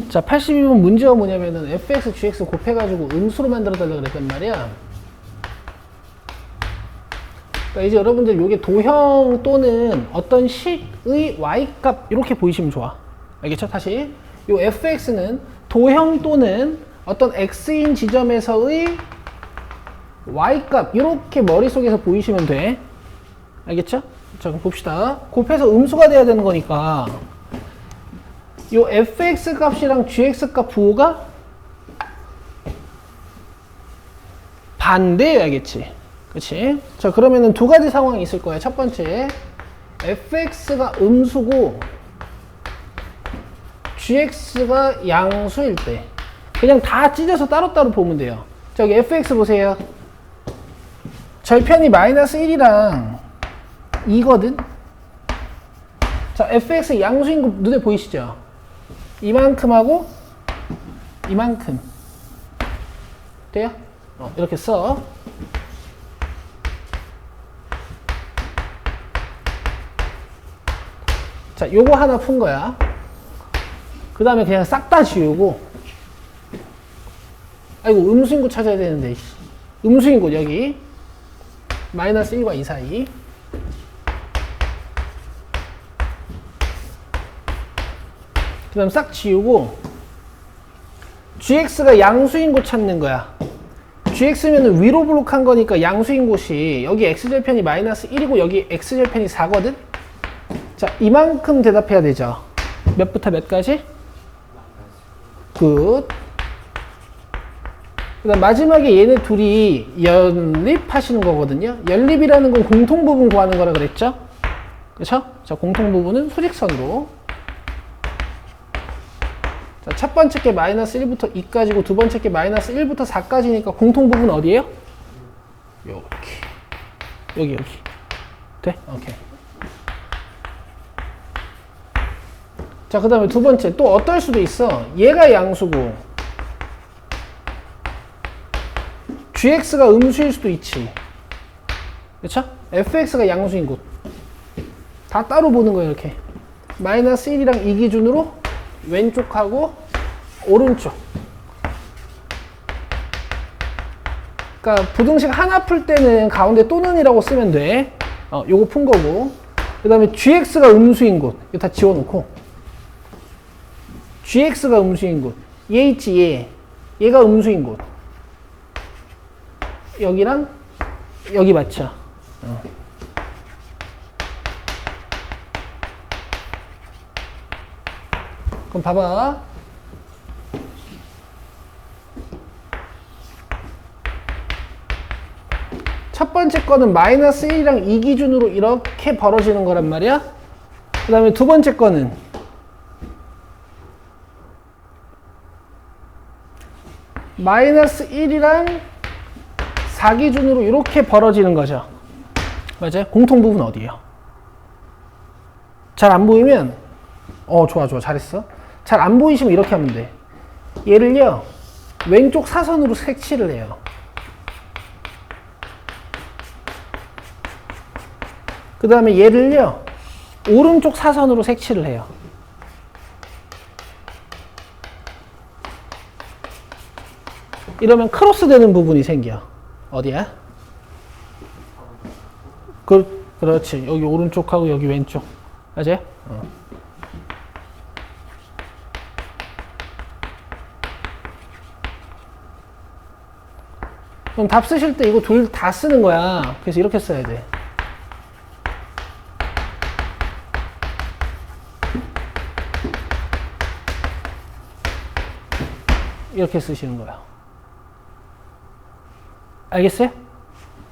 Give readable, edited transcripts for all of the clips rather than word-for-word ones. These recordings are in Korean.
자, 82번 문제가 뭐냐면은 fx, gx 곱해가지고 음수로 만들어달라 그랬단 말이야. 그러니까 이제 여러분들 요게 도형 또는 어떤 식의 y값 이렇게 보이시면 좋아. 알겠죠? 다시 요 fx는 도형 또는 어떤 x인 지점에서의 y값 이렇게 머릿속에서 보이시면 돼. 알겠죠? 자, 그럼 봅시다. 곱해서 음수가 돼야 되는 거니까 요 fx 값이랑 gx 값 부호가 반대여야겠지. 그치? 자, 그러면은 두 가지 상황이 있을 거야. 첫 번째, fx가 음수고 gx가 양수일 때 그냥 다 찢어서 따로따로 보면 돼요. 저기 fx 보세요. 절편이 마이너스 1이랑 2거든? 자, fx 양수인 거 눈에 보이시죠? 이만큼하고 이만큼 돼요? 이렇게 써. 자, 요거 하나 푼 거야. 그 다음에 그냥 싹 다 지우고, 아이고, 음수인 곳 찾아야 되는데, 음수인 곳 여기 마이너스 1과 2 사이. 그 다음 싹 지우고 gx가 양수인 곳 찾는 거야. gx면은 위로 블록한 거니까 양수인 곳이 여기 x절편이 마이너스 1이고 여기 x절편이 4거든? 자, 이만큼 대답해야 되죠. 몇부터 몇까지? 굿. 그 다음 마지막에 얘네 둘이 연립하시는 거거든요. 연립이라는 건 공통부분 구하는 거라 그랬죠? 그쵸? 자, 공통부분은 수직선으로. 자, 첫 번째 게 마이너스 1부터 2까지고 두 번째 게 마이너스 1부터 4까지니까 공통부분 어디예요? 여기. 돼? 오케이. 자, 그 다음에 두 번째 또 어떨 수도 있어. 얘가 양수고 gx가 음수일 수도 있지. 그쵸? fx가 양수인 곳 다 따로 보는 거예요. 이렇게 마이너스 1이랑 2 기준으로 왼쪽하고 오른쪽. 그러니까 부등식 하나 풀 때는 가운데 또는이라고 쓰면 돼. 요거 푼 거고. 그 다음에 gx가 음수인 곳 이거 다 지워놓고 gx가 음수인 곳 얘 있지, 얘가 음수인 곳 여기랑 여기 맞죠? 그럼 봐봐. 첫 번째 거는 마이너스 1이랑 2 기준으로 이렇게 벌어지는 거란 말이야. 그 다음에 두 번째 거는 마이너스 1이랑 4 기준으로 이렇게 벌어지는 거죠. 맞아요? 공통부분 어디예요? 잘 안 보이면 좋아 잘했어. 잘 안 보이시면 이렇게 하면 돼. 얘를요 왼쪽 사선으로 색칠을 해요. 그 다음에 얘를요 오른쪽 사선으로 색칠을 해요. 이러면 크로스 되는 부분이 생겨. 어디야? 그렇지. 여기 오른쪽하고 여기 왼쪽. 맞아요? 그럼 답 쓰실 때 이거 둘 다 쓰는 거야. 그래서 이렇게 써야 돼. 이렇게 쓰시는 거야. 알겠어요?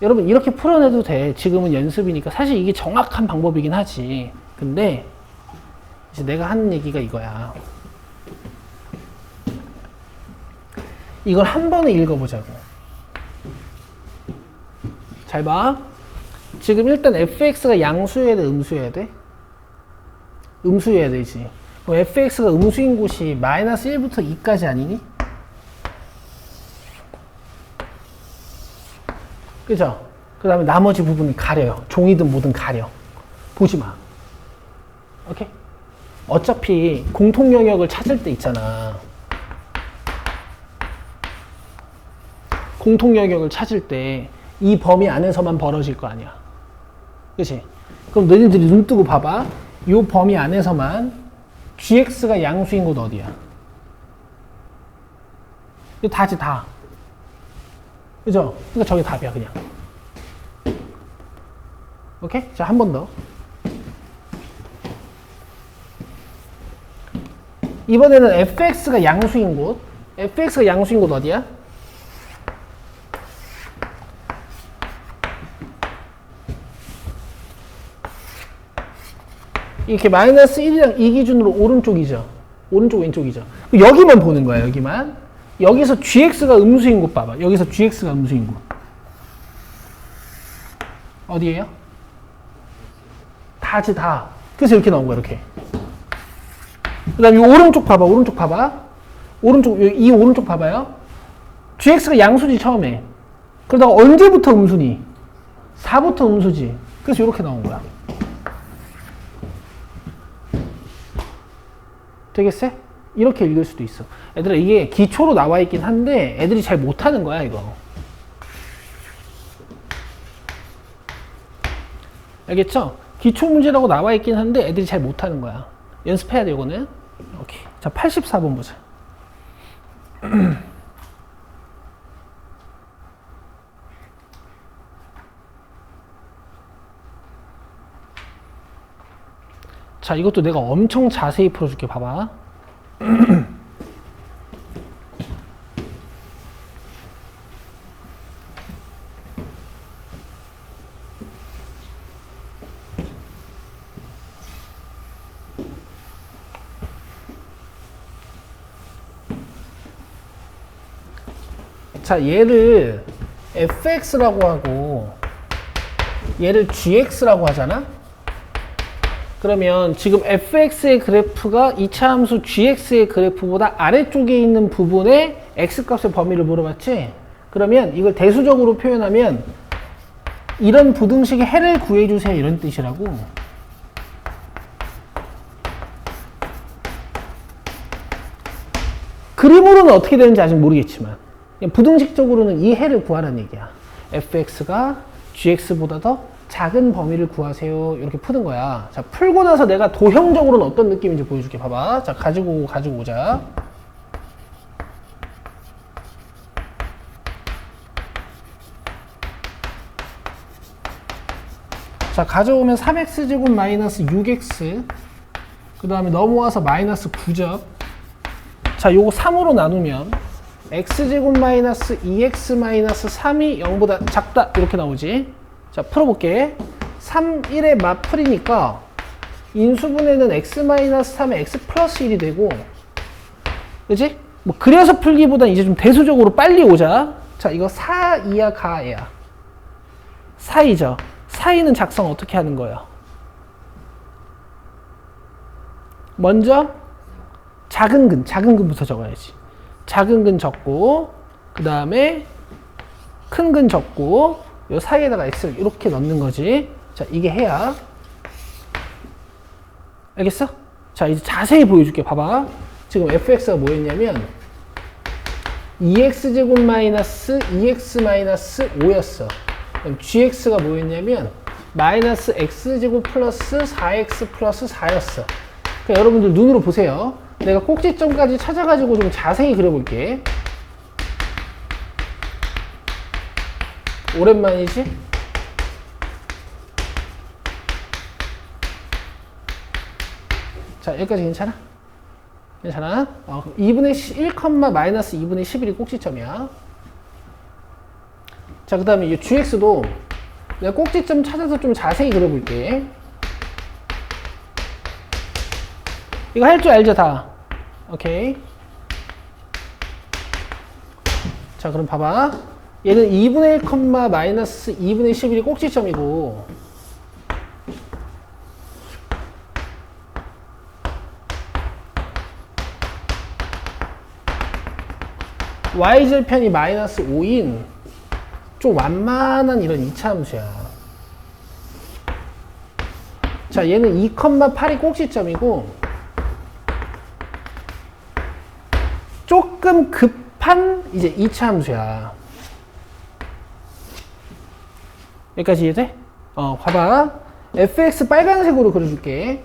여러분 이렇게 풀어내도 돼. 지금은 연습이니까. 사실 이게 정확한 방법이긴 하지. 근데 이제 내가 하는 얘기가 이거야. 이걸 한 번에 읽어보자고. 잘 봐. 지금 일단 fx가 양수여야 돼, 음수여야 돼? 음수여야 되지. 그럼 fx가 음수인 곳이 마이너스 1부터 2까지 아니니? 그죠? 그 다음에 나머지 부분은 가려요. 종이든 뭐든 가려. 보지 마. 오케이? 어차피 공통 영역을 찾을 때 있잖아. 공통 영역을 찾을 때 이 범위 안에서만 벌어질 거 아니야. 그치? 그럼 너희들이 눈 뜨고 봐봐. 이 범위 안에서만 gx가 양수인 곳 어디야? 이거 다지, 다. 그죠? 그러니까 저게 답이야, 그냥. 오케이? 자, 한 번 더. 이번에는 fx가 양수인 곳. fx가 양수인 곳 어디야? 이렇게 마이너스 1이랑 2 기준으로 오른쪽이죠. 오른쪽, 왼쪽이죠. 여기만 보는 거야, 여기만. 여기서 gx가 음수인 곳 봐봐. 여기서 gx가 음수인 곳. 어디예요? 다지, 다. 그래서 이렇게 나온 거야, 이렇게. 그 다음에 이 오른쪽 봐봐, 오른쪽 봐봐. 오른쪽, 이 오른쪽 봐봐요. gx가 양수지, 처음에. 그러다가 언제부터 음수니? 4부터 음수지. 그래서 이렇게 나온 거야. 되겠어요? 이렇게 읽을 수도 있어. 얘들아, 이게 기초로 나와 있긴 한데 애들이 잘 못하는 거야, 이거. 알겠죠? 기초 문제라고 나와 있긴 한데 애들이 잘 못하는 거야. 연습해야 돼, 이거는. 오케이. 자, 84번 보자. 자, 이것도 내가 엄청 자세히 풀어줄게. 봐봐. 자, 얘를 fx라고 하고 얘를 gx라고 하잖아? 그러면 지금 fx의 그래프가 이차함수 gx의 그래프보다 아래쪽에 있는 부분에 x값의 범위를 물어봤지? 그러면 이걸 대수적으로 표현하면 이런 부등식의 해를 구해주세요, 이런 뜻이라고. 그림으로는 어떻게 되는지 아직 모르겠지만 그냥 부등식적으로는 이 해를 구하라는 얘기야. fx가 gx보다 더 작은 범위를 구하세요. 이렇게 푸는 거야. 자, 풀고 나서 내가 도형적으로는 어떤 느낌인지 보여줄게. 봐봐. 자, 가지고 오자. 자, 가져오면 3x제곱 마이너스 6x. 그 다음에 넘어와서 마이너스 9점. 자, 요거 3으로 나누면 x제곱 마이너스 2x 마이너스 3이 0보다 작다. 이렇게 나오지. 자, 풀어볼게. 3, 1의 맞풀이니까 인수분해는 x-3의 x 플러스 1이 되고, 그치? 뭐 그래서 풀기보다 이제 좀 대수적으로 빨리 오자. 자, 이거 4이야, 가야? 4이죠. 4이는 작성 어떻게 하는 거예요? 먼저 작은 근부터 적어야지. 작은 근 적고, 그 다음에 큰 근 적고, 요 사이에다가 x를 이렇게 넣는 거지. 자, 이게 해야. 알겠어? 자, 이제 자세히 보여줄게. 봐봐. 지금 fx가 뭐였냐면 2x제곱 마이너스 2x 마이너스 5였어. 그럼 gx가 뭐였냐면 마이너스 x제곱 플러스 4x 플러스 4였어. 그러니까 여러분들 눈으로 보세요. 내가 꼭지점까지 찾아가지고 좀 자세히 그려볼게. 오랜만이지? 자, 여기까지 괜찮아? 괜찮아? 2분의 1, 마이너스 2분의 11이 꼭지점이야. 자, 그 다음에 이 gx도 내가 꼭지점 찾아서 좀 자세히 그려볼게. 이거 할 줄 알죠, 다? 오케이. 자, 그럼 봐봐. 얘는 2분의 1, 마이너스 2분의 11이 꼭지점이고, y절편이 마이너스 5인 좀 완만한 이런 이차함수야. 자, 얘는 2, 8이 꼭지점이고 조금 급한 이제 2차 함수야. 여기까지 이해돼? 봐봐. fx 빨간색으로 그려줄게.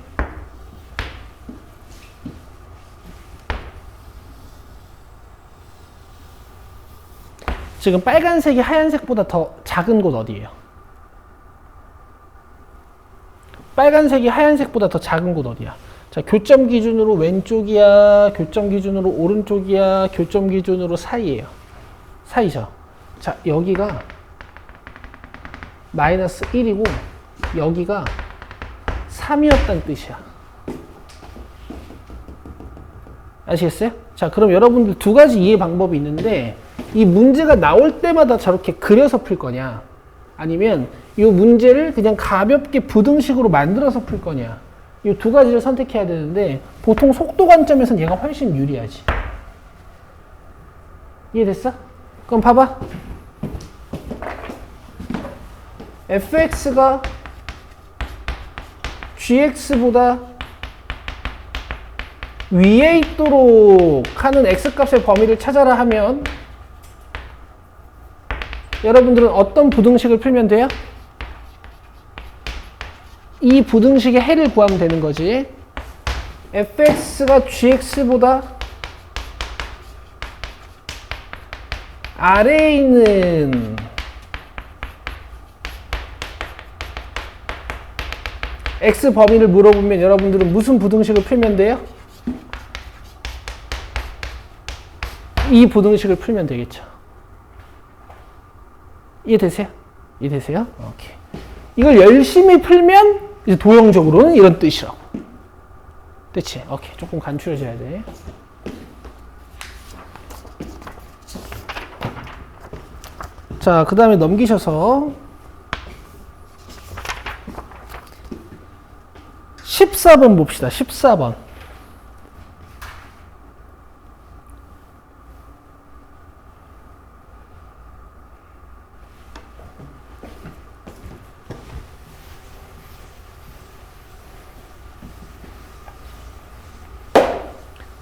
지금 빨간색이 하얀색보다 더 작은 곳 어디예요? 빨간색이 하얀색보다 더 작은 곳 어디야? 자, 교점 기준으로 왼쪽이야, 교점 기준으로 오른쪽이야, 교점 기준으로 사이에요. 사이죠. 자, 여기가 마이너스 1이고 여기가 3이었다는 뜻이야. 아시겠어요? 자, 그럼 여러분들 두 가지 이해 방법이 있는데 이 문제가 나올 때마다 저렇게 그려서 풀 거냐, 아니면 이 문제를 그냥 가볍게 부등식으로 만들어서 풀 거냐, 이 두 가지를 선택해야 되는데 보통 속도 관점에서는 얘가 훨씬 유리하지. 이해됐어? 그럼 봐봐. fx가 gx보다 위에 있도록 하는 x값의 범위를 찾아라 하면 여러분들은 어떤 부등식을 풀면 돼요? 이 부등식의 해를 구하면 되는 거지. fx가 gx보다 아래에 있는 x 범위를 물어보면 여러분들은 무슨 부등식을 풀면 돼요? 이 부등식을 풀면 되겠죠. 이해되세요? 이해되세요? 오케이. 이걸 열심히 풀면 이제 도형적으로는 이런 뜻이라고. 됐지? 오케이. 조금 간추려져야 돼. 자, 그 다음에 넘기셔서 14번 봅시다. 14번.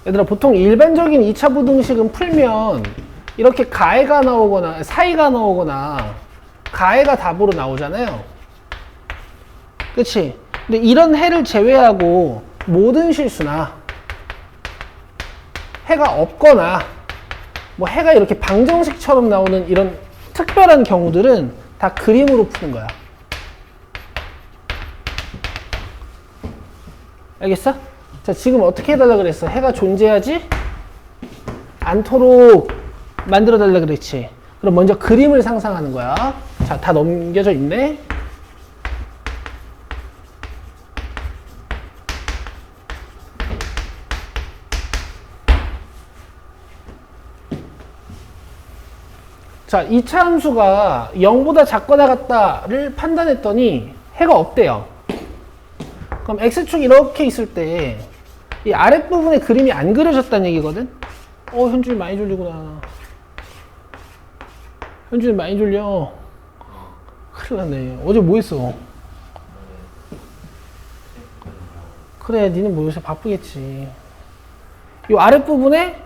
얘들아, 보통 일반적인 2차 부등식은 풀면 이렇게 가해가 나오거나 사이가 나오거나 가해가 답으로 나오잖아요. 그치? 근데 이런 해를 제외하고 모든 실수나 해가 없거나 뭐 해가 이렇게 방정식처럼 나오는 이런 특별한 경우들은 다 그림으로 푸는 거야. 알겠어? 자, 지금 어떻게 해달라 그랬어? 해가 존재하지 않도록 만들어 달라 그랬지. 그럼 먼저 그림을 상상하는 거야. 자, 다 넘겨져 있네. 자, 2차 함수가 0보다 작거나 같다를 판단했더니 해가 없대요. 그럼 x축 이렇게 있을 때 이 아랫부분에 그림이 안 그려졌다는 얘기거든. 현준이 많이 졸리구나. 현준이 많이 졸려. 큰일 났네. 어제 뭐 했어? 그래, 니는 뭐 요새 바쁘겠지. 이 아랫부분에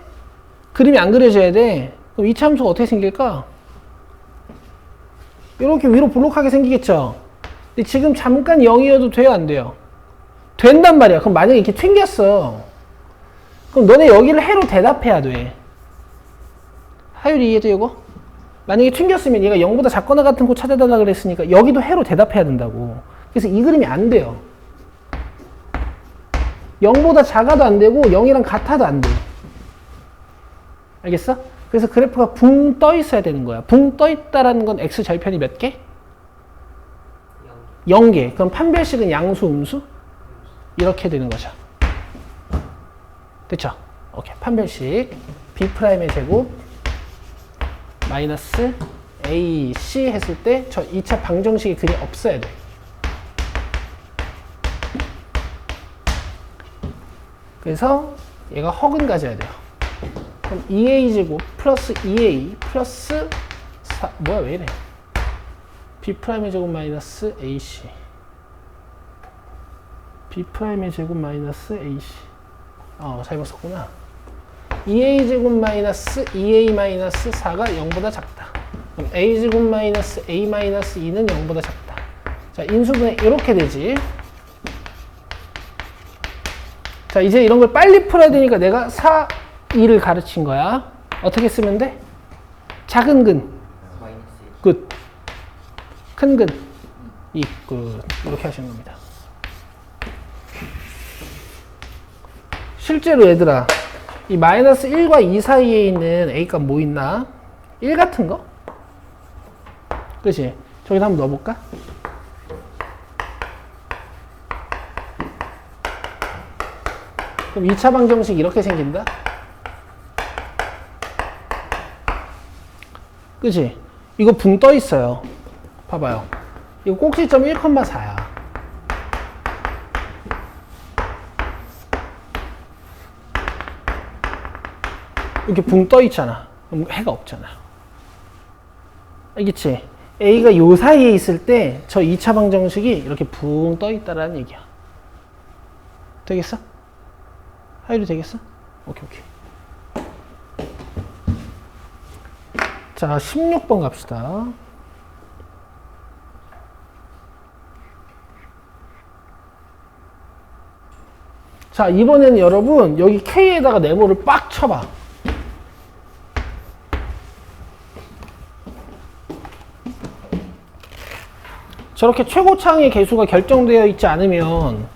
그림이 안 그려져야 돼. 그럼 2차 함수가 어떻게 생길까? 이렇게 위로 볼록하게 생기겠죠? 근데 지금 잠깐 0이어도 돼요, 안 돼요? 된단 말이야. 그럼 만약에 이렇게 튕겼어. 그럼 너네 여기를 해로 대답해야 돼. 하율이 이해돼, 이거? 만약에 튕겼으면 얘가 0보다 작거나 같은 거 찾아달라 그랬으니까 여기도 해로 대답해야 된다고. 그래서 이 그림이 안 돼요. 0보다 작아도 안 되고 0이랑 같아도 안 돼. 알겠어? 그래서 그래프가 붕 떠 있어야 되는 거야. 붕 떠 있다라는 건 x 절편이 몇 개? 0개. 그럼 판별식은 양수, 음수? 이렇게 되는 거죠. 됐죠? 오케이. 판별식 B'의 제곱 마이너스 AC 했을 때 저 2차 방정식의 글이 없어야 돼. 그래서 얘가 허근 가져야 돼요. 그럼 2A 제곱 플러스 2A 플러스 4, 뭐야 왜 이래? B'의 제곱 마이너스 AC B'의 제곱 마이너스 AC 잘못 썼구나. 2a제곱 마이너스 2a 마이너스 4가 0보다 작다. 그럼 a제곱 마이너스 a 마이너스 2는 0보다 작다. 자, 인수분해 이렇게 되지. 자, 이제 이런 걸 빨리 풀어야 되니까 내가 4, 2를 가르친 거야. 어떻게 쓰면 돼? 작은 근. 굿. 큰 근. 이 굿. 이렇게 하시는 겁니다. 실제로 얘들아, 이 마이너스 1과 2 사이에 있는 A값 뭐 있나? 1 같은 거? 그치? 저기다 한번 넣어볼까? 그럼 2차 방정식 이렇게 생긴다? 그치? 이거 붕 떠 있어요. 봐봐요. 이거 꼭지점 1,4야. 이렇게 붕 떠 있잖아. 그럼 해가 없잖아. 알겠지? A가 요 사이에 있을 때 저 2차 방정식이 이렇게 붕 떠 있다라는 얘기야. 되겠어? 하이도 되겠어? 오케이, 오케이. 자, 16번 갑시다. 자, 이번에는 여러분 여기 K에다가 네모를 빡 쳐봐. 저렇게 최고차항의 개수가 결정되어 있지 않으면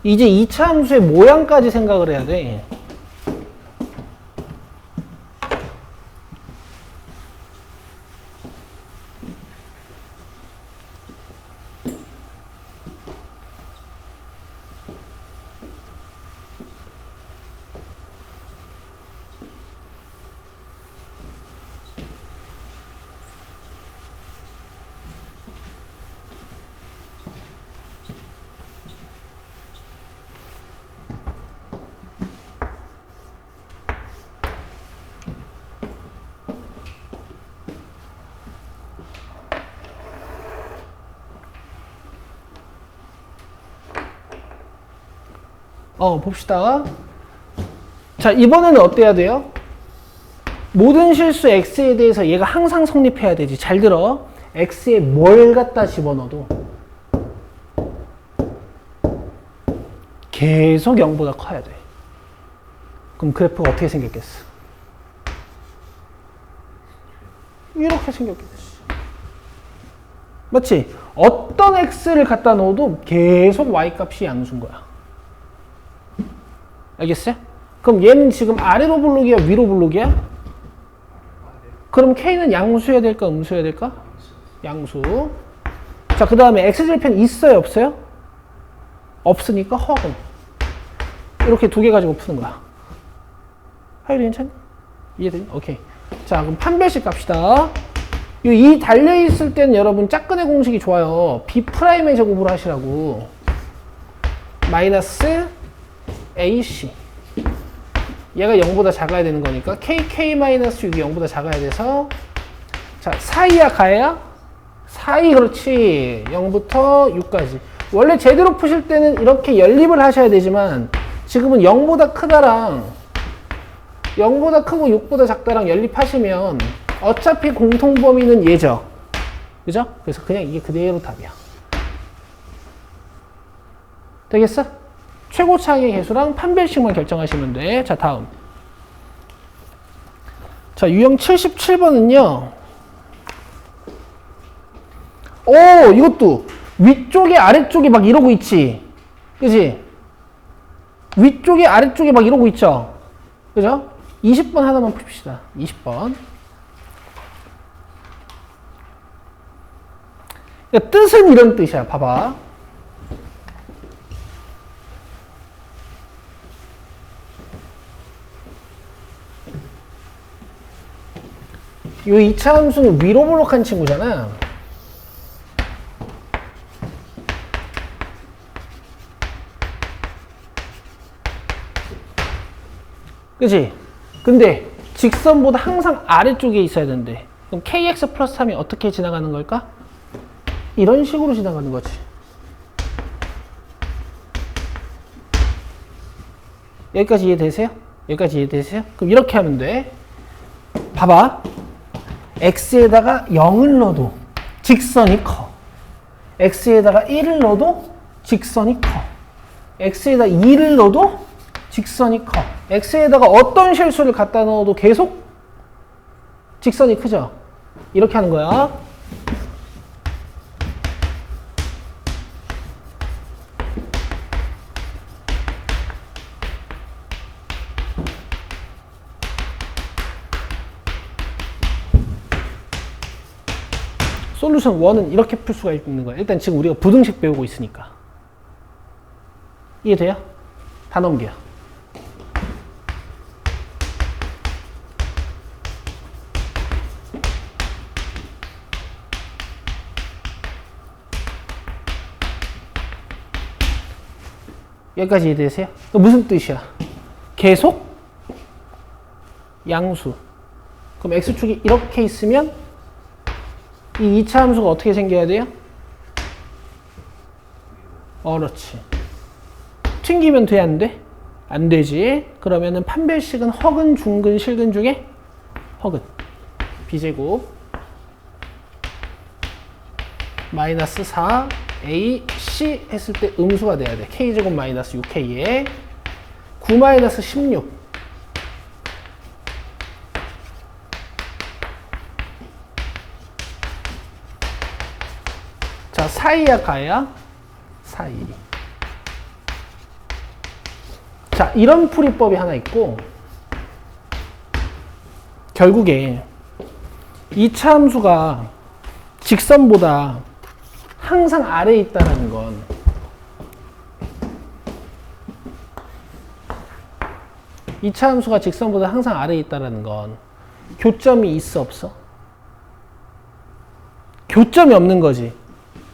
이제 2차 함수의 모양까지 생각을 해야 돼. 봅시다. 자, 이번에는 어때야 돼요? 모든 실수 x에 대해서 얘가 항상 성립해야 되지. 잘 들어. x에 뭘 갖다 집어넣어도 계속 0보다 커야 돼. 그럼 그래프가 어떻게 생겼겠어? 이렇게 생겼겠지. 맞지? 어떤 x를 갖다 넣어도 계속 y값이 양수인 거야. 알겠어요? 그럼 얘는 지금 아래로 블록이야, 위로 블록이야? 그럼 K는 양수여야 될까, 음수여야 될까? 양수. 자, 그 다음에 X절편 있어요, 없어요? 없으니까 허근. 이렇게 두 개 가지고 푸는 거야. 하율이 괜찮니? 이해되니? 오케이. 자, 그럼 판별식 갑시다. 이 달려있을 때는 여러분 짝근의 공식이 좋아요. B'의 제곱으로 하시라고. 마이너스 AC. 얘가 0보다 작아야 되는 거니까 KK-6이 0보다 작아야 돼서 자, 사이야 가야? 사이 그렇지. 0부터 6까지. 원래 제대로 푸실 때는 이렇게 연립을 하셔야 되지만 지금은 0보다 크다랑 0보다 크고 6보다 작다랑 연립하시면 어차피 공통범위는 얘죠. 그죠? 그래서 그냥 이게 그대로 답이야. 되겠어? 최고차항의 개수랑 판별식만 결정하시면 돼. 자, 다음. 자, 유형 77번은요. 이것도 위쪽에 아래쪽에 막 이러고 있지. 그지? 위쪽에 아래쪽에 막 이러고 있죠. 그죠? 20번 하나만 풉시다. 20번. 그러니까 뜻은 이런 뜻이야. 봐봐. 이 2차 함수는 위로 블록한 친구잖아. 그치? 근데 직선보다 항상 아래쪽에 있어야 되는데 그럼 kx 플러스 3이 어떻게 지나가는 걸까? 이런 식으로 지나가는 거지. 여기까지 이해되세요? 여기까지 이해되세요? 그럼 이렇게 하면 돼. 봐봐. x에다가 0을 넣어도 직선이 커. x에다가 1을 넣어도 직선이 커. x에다 2를 넣어도 직선이 커. x에다가 어떤 실수를 갖다 넣어도 계속 직선이 크죠? 이렇게 하는 거야. 솔루션 1은 이렇게 풀 수가 있는 거야. 일단 지금 우리가 부등식 배우고 있으니까. 이해돼요? 다 넘겨요. 여기까지 이해되세요? 무슨 뜻이야? 계속 양수. 그럼 x축이 이렇게 있으면 이 2차 함수가 어떻게 생겨야 돼요? 그렇지. 튕기면 돼, 안 돼? 안 되지. 그러면은 판별식은 허근, 중근, 실근 중에 허근. b제곱 마이너스 4 a c 했을 때 음수가 돼야 돼. k제곱 마이너스 6k에 9 마이너스 16. 자, 사이야, 가야? 사이. 자, 이런 풀이법이 하나 있고, 결국에 2차 함수가 직선보다 항상 아래에 있다는 건 이 차 함수가 직선보다 항상 아래에 있다는 건 교점이 있어, 없어? 교점이 없는 거지.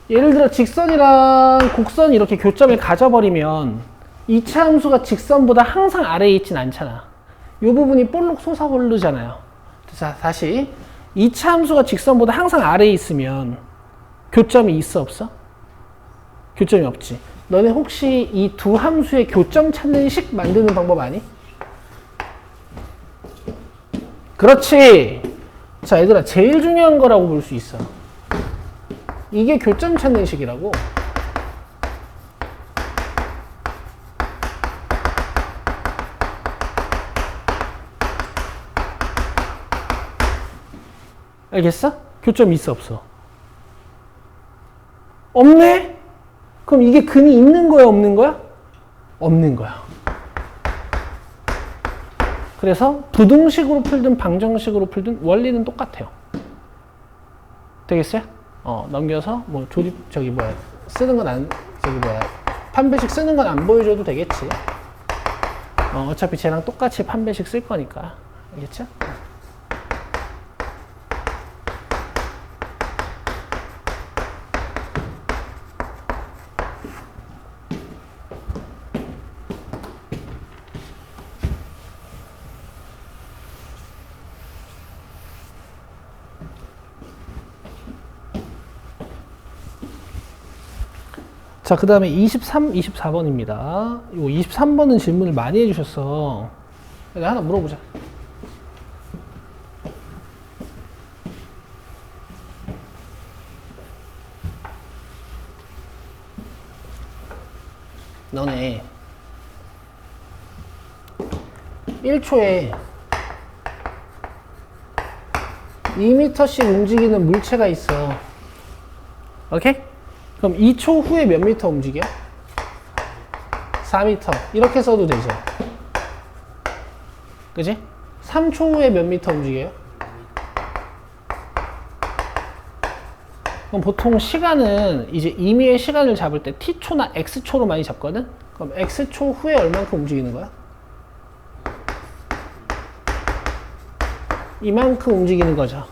예를 들어 직선이랑 곡선이 이렇게 교점을 가져버리면 2차 함수가 직선보다 항상 아래에 있진 않잖아. 이 부분이 볼록 솟아오르잖아요. 자, 다시 2차 함수가 직선보다 항상 아래에 있으면 교점이 있어, 없어? 교점이 없지. 너네 혹시 이 두 함수의 교점 찾는 식 만드는 방법 아니? 그렇지. 자, 얘들아, 제일 중요한 거라고 볼 수 있어. 이게 교점 찾는 식이라고. 알겠어? 교점이 있어, 없어? 없네? 그럼 이게 근이 있는 거야, 없는 거야? 없는 거야. 그래서 부등식으로 풀든 방정식으로 풀든 원리는 똑같아요. 되겠어요? 넘겨서 뭐 조립 쓰는 건 안 판별식 쓰는 건 안 보여줘도 되겠지. 어차피 쟤랑 똑같이 판별식 쓸 거니까. 알겠죠? 자, 그 다음에 23, 24번입니다. 요 23번은 질문을 많이 해주셨어. 내가 하나 물어보자. 너네 1초에 2m씩 움직이는 물체가 있어. 오케이? 그럼 2초 후에 몇 미터 움직여? 4m. 이렇게 써도 되죠. 그지? 3초 후에 몇 미터 움직여요? 그럼 보통 시간은 이제 임의의 시간을 잡을 때 t초나 x초로 많이 잡거든? 그럼 x초 후에 얼만큼 움직이는 거야? 이만큼 움직이는 거죠.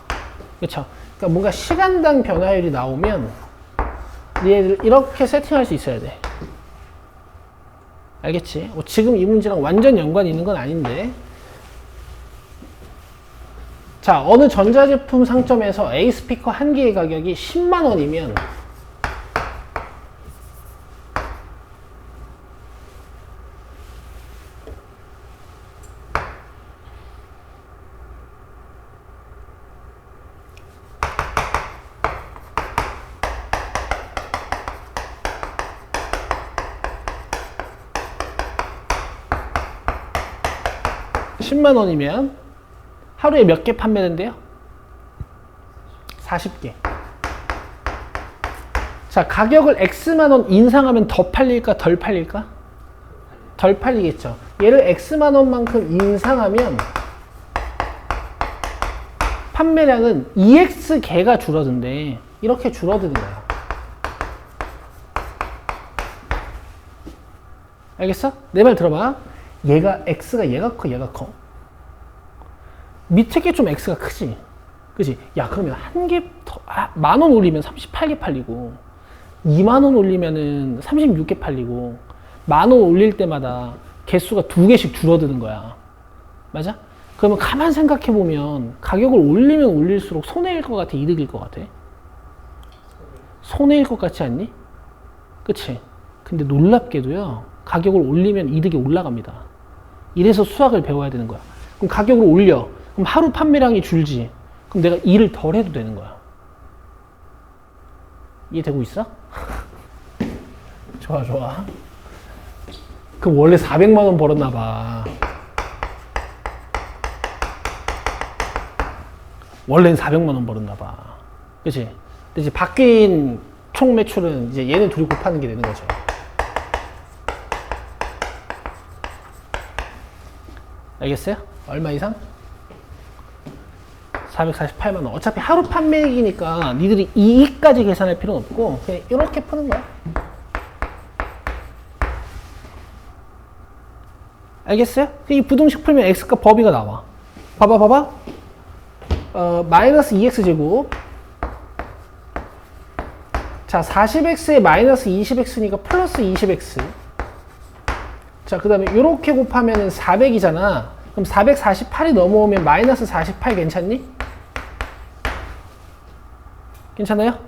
그쵸? 그러니까 뭔가 시간당 변화율이 나오면 얘를 이렇게 세팅할 수 있어야 돼. 알겠지? 지금 이 문제랑 완전 연관이 있는 건 아닌데. 자, 어느 전자제품 상점에서 A 스피커 한 개의 가격이 10만 원이면 10만 원이면 하루에 몇 개 판매된대요? 40개. 자, 가격을 X만 원 인상하면 더 팔릴까, 덜 팔릴까? 덜 팔리겠죠. 얘를 X만 원만큼 인상하면 판매량은 2X개가 줄어든대. 이렇게 줄어드는 거야. 알겠어? 내 말 들어봐. 얘가 X가 얘가 커, 얘가 커. 밑에 게 좀 X가 크지. 그지? 야, 그러면 한 개 더, 10,000원 올리면 38개 팔리고, 20,000원 올리면은 36개 팔리고, 10,000원 올릴 때마다 개수가 2개씩 줄어드는 거야. 맞아? 그러면 가만 생각해보면 가격을 올리면 올릴수록 손해일 것 같아? 이득일 것 같아? 손해일 것 같지 않니? 그치? 근데 놀랍게도요, 가격을 올리면 이득이 올라갑니다. 이래서 수학을 배워야 되는 거야. 그럼 가격을 올려. 그럼 하루 판매량이 줄지. 그럼 내가 일을 덜 해도 되는 거야. 이해되고 있어? 좋아, 좋아. 그럼 원래 400만 원 벌었나 봐. 원래는 400만 원 벌었나 봐. 그치? 근데 이제 바뀐 총 매출은 이제 얘네 둘이 곱하는 게 되는 거죠. 알겠어요? 얼마 이상? 448만 원. 어차피 하루 판매액이니까 니들이 이익까지 계산할 필요는 없고 그냥 이렇게 푸는 거야. 알겠어요? 이 부등식 풀면 x값 범위가 나와. 봐봐. 마이너스 2x제곱. 자, 40x에 마이너스 20x니까 플러스 20x. 자, 그 다음에 이렇게 곱하면 400이잖아. 그럼 448이 넘어오면 마이너스 48 괜찮니? 괜찮아요?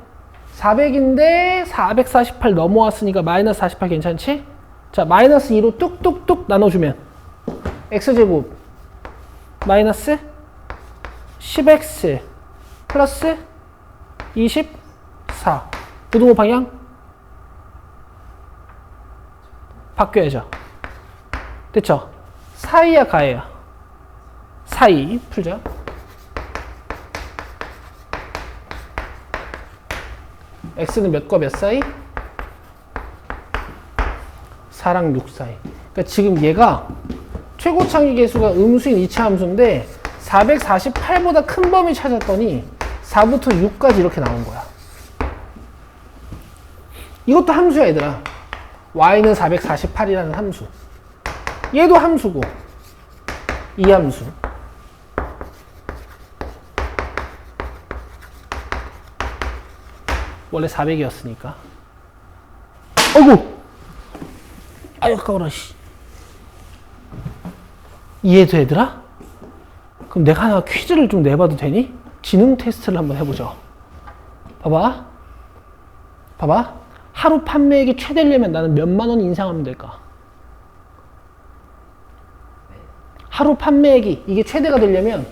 400인데 448 넘어왔으니까 마이너스 48 괜찮지? 자, 마이너스 2로 뚝뚝뚝 나눠주면 x제곱 마이너스 10x 플러스 24. 부등호 방향 바뀌어야죠. 됐죠? 사이야 가해야? 사이 풀자. x는 몇과 몇 사이? 4랑 6 사이. 그러니까 지금 얘가 최고창의 계수가 음수인 이차 함수인데 448보다 큰 범위 찾았더니 4부터 6까지 이렇게 나온 거야. 이것도 함수야, 얘들아. y는 448이라는 함수. 얘도 함수고 이 함수. 원래 400이었으니까. 어이구! 아유, 아까워라, 씨. 이해돼, 얘들아? 그럼 내가 하나 퀴즈를 좀 내봐도 되니? 지능 테스트를 한번 해보죠. 봐봐. 하루 판매액이 최대려면 나는 몇만 원 인상하면 될까? 하루 판매액이 이게 최대가 되려면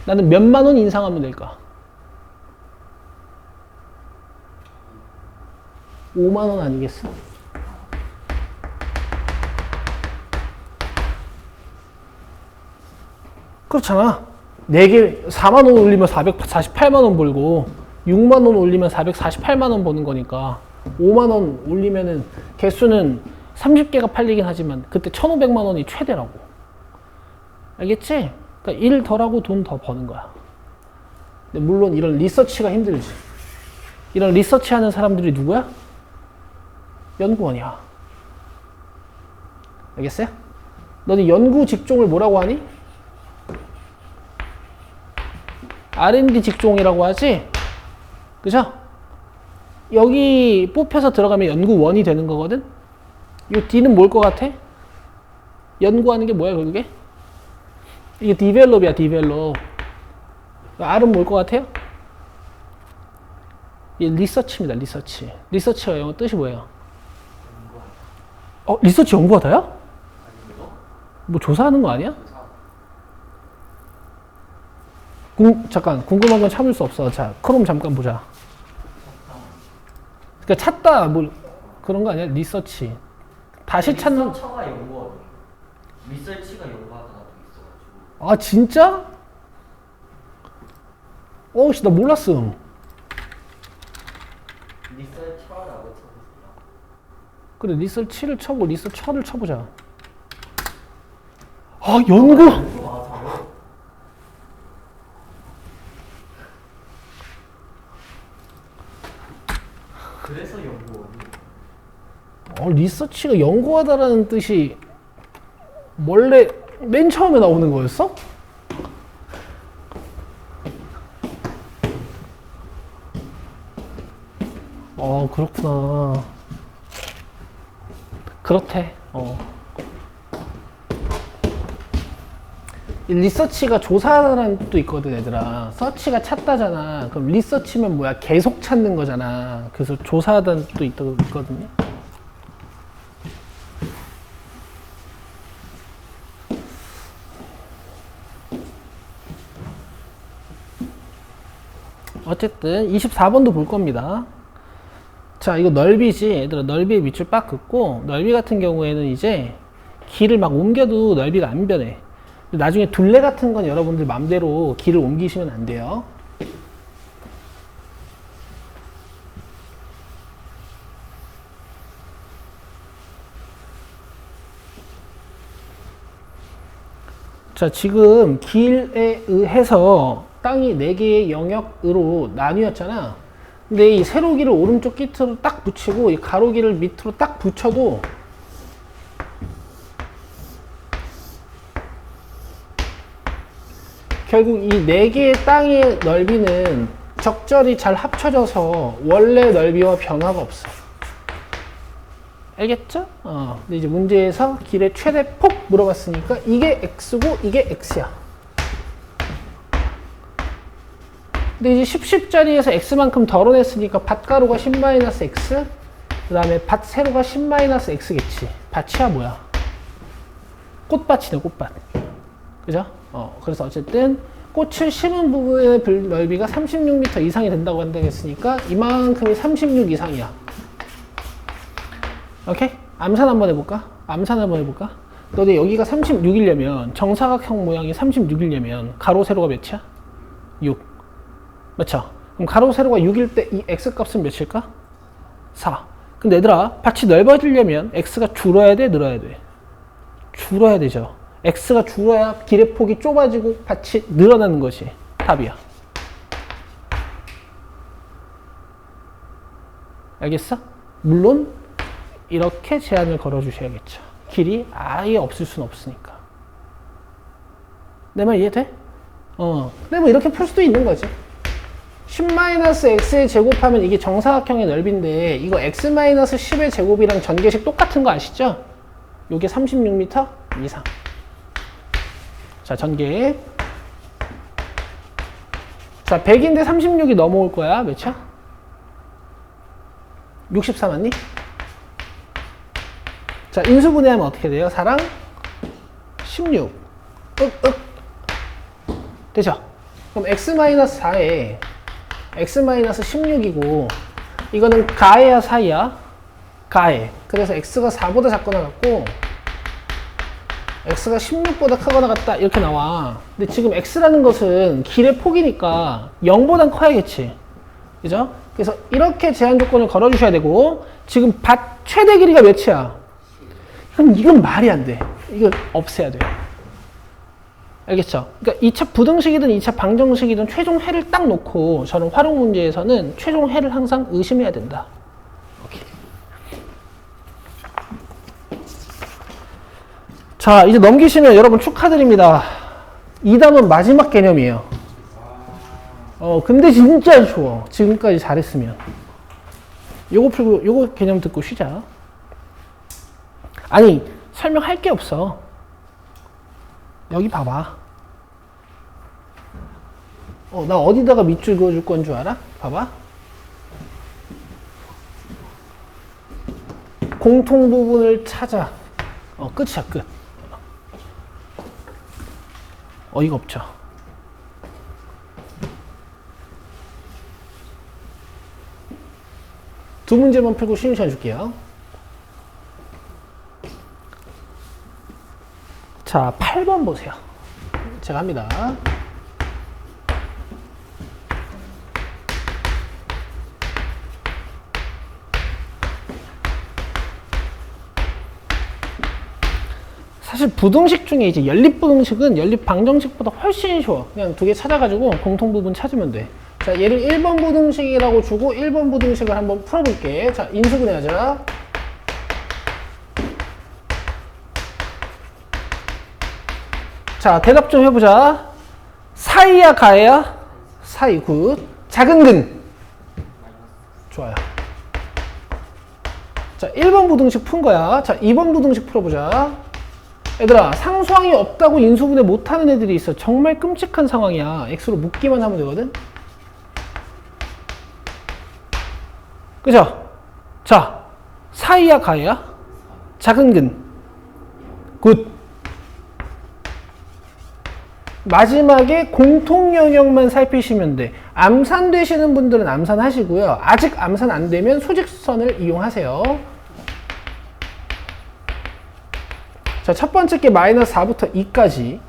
나는 몇만 원 인상하면 될까? 5만 원 아니겠어? 그렇잖아. 4개 4만 원 올리면 448만 원 벌고 6만 원 올리면 448만 원 버는 거니까 5만 원 올리면은 개수는 30개가 팔리긴 하지만 그때 1,500만 원이 최대라고. 알겠지? 그러니까 일 덜하고 돈 더 버는 거야. 근데 물론 이런 리서치가 힘들지. 이런 리서치 하는 사람들이 누구야? 연구원이야. 알겠어요? 너는 연구 직종을 뭐라고 하니? R&D 직종이라고 하지? 그죠? 여기 뽑혀서 들어가면 연구원이 되는 거거든? 이 D는 뭘 것 같아? 연구하는 게 뭐야, 그게? 이게 디벨롭이야, 디벨롭. R은 뭘 것 같아요? 이게 리서치입니다, 리서치. 리서치가 영어 뜻이 뭐예요? 리서치 연구하다야? 뭐 조사하는 거 아니야? 잠깐, 궁금한 건 참을 수 없어. 자, 크롬 잠깐 보자. 그러니까 찾다, 뭐, 그런 거 아니야? 리서치. 다시 찾는. 리서처가 연구원. 리서치가 연구하다가 또 있어가지고. 아, 진짜? 어우씨, 나 몰랐음. 리썰 쳐라고 쳐보세요. 그래, 리썰 7을 쳐보고 리썰 쳐를 쳐보자. 아, 연구! 아, 잘해. 그래서 연구원이. 리서치가 연구하다라는 뜻이 원래 맨 처음에 나오는 거였어? 그렇구나. 그렇대. 이 리서치가 조사하다라는 뜻도 있거든, 얘들아. 서치가 찾다잖아. 그럼 리서치면 뭐야? 계속 찾는 거잖아. 그래서 조사하다는 뜻도 있거든요. 어쨌든 24번도 볼 겁니다. 자, 이거 넓이지. 얘들아, 넓이에 밑줄 빡 긋고, 넓이 같은 경우에는 이제 길을 막 옮겨도 넓이가 안 변해. 나중에 둘레 같은 건 여러분들 맘대로 길을 옮기시면 안 돼요. 자, 지금 길에 의해서 땅이 4개의 영역으로 나뉘었잖아. 근데 이 세로기를 오른쪽 끝으로 딱 붙이고 이 가로기를 밑으로 딱 붙여도 결국 이 4개의 땅의 넓이는 적절히 잘 합쳐져서 원래 넓이와 변화가 없어. 알겠죠? 근데 이제 문제에서 길의 최대 폭 물어봤으니까 이게 x고 이게 x야. 근데 이제 10자리에서 x만큼 덜어냈으니까 밭가루가 10-x, 그 다음에 밭 세로가 10-x겠지. 밭이야 뭐야? 꽃밭이네, 꽃밭. 그죠? 그래서 어쨌든 꽃을 심은 부분의 넓이가 36m 이상이 된다고 한다고 했으니까 이만큼이 36 이상이야. 오케이? 암산 한번 해볼까? 너네 여기가 36이려면 정사각형 모양이 36이려면 가로 세로가 몇이야? 6. 맞죠? 그럼 가로 세로가 6일 때 이 x값은 몇일까? 4. 근데 얘들아, 밭이 넓어지려면 x가 줄어야 돼, 늘어야 돼? 줄어야 되죠. x가 줄어야 길의 폭이 좁아지고 밭이 늘어나는 것이 답이야. 알겠어? 물론 이렇게 제한을 걸어 주셔야겠죠. 길이 아예 없을 수는 없으니까. 내 말 이해돼? 근데 뭐 이렇게 풀 수도 있는 거지. 10-x의 제곱하면 이게 정사각형의 넓이인데 이거 x-10의 제곱이랑 전개식 똑같은 거 아시죠? 요게 36m 이상. 자, 전개. 자, 100인데 36이 넘어올 거야. 몇이야? 64 맞니? 자, 인수분해하면 어떻게 돼요? 4랑 16. 되죠? 그럼 x-4에 x-16이고 이거는 가해야 사이야? 가해. 그래서 x가 4보다 작거나 같고 x가 16보다 크거나 같다 이렇게 나와. 근데 지금 x라는 것은 길의 폭이니까 0보단 커야겠지. 그죠? 그래서 이렇게 제한 조건을 걸어주셔야 되고 지금 밭 최대 길이가 몇이야? 그럼 이건 말이 안 돼. 이거 없애야 돼. 알겠죠? 그러니까 2차 부등식이든 2차 방정식이든 최종 해를 딱 놓고 저는 활용 문제에서는 최종 해를 항상 의심해야 된다. 오케이. 자, 이제 넘기시면 여러분 축하드립니다. 2담은 마지막 개념이에요. 근데 진짜 쉬워. 지금까지 잘했으면. 요거 풀고, 요거 개념 듣고 쉬자. 아니, 설명할 게 없어. 여기 봐봐. 나 어디다가 밑줄 그어줄 건 줄 알아? 봐봐. 공통 부분을 찾아. 끝이야, 끝. 어이가 없죠. 두 문제만 풀고 쉬는 시간 줄게요. 자, 8번 보세요. 제가 합니다. 사실 부등식 중에 이제 연립부등식은 연립방정식보다 훨씬 쉬워. 그냥 두 개 찾아가지고 공통부분 찾으면 돼. 자, 얘를 1번 부등식이라고 주고 1번 부등식을 한번 풀어볼게. 자, 인수분해하자. 자, 대답 좀 해보자. 사이야, 가해야? 사이, 굿. 작은 근. 좋아요. 자, 1번 부등식 푼 거야. 자, 2번 부등식 풀어보자. 얘들아, 상수항이 없다고 인수분해 못하는 애들이 있어. 정말 끔찍한 상황이야. x로 묶기만 하면 되거든. 그죠? 자, 사이야, 가해야? 작은 근. 굿. 마지막에 공통 영역만 살피시면 돼. 암산 되시는 분들은 암산 하시고요. 아직 암산 안 되면 수직선을 이용하세요. 자, 첫 번째 게 마이너스 4부터 2까지.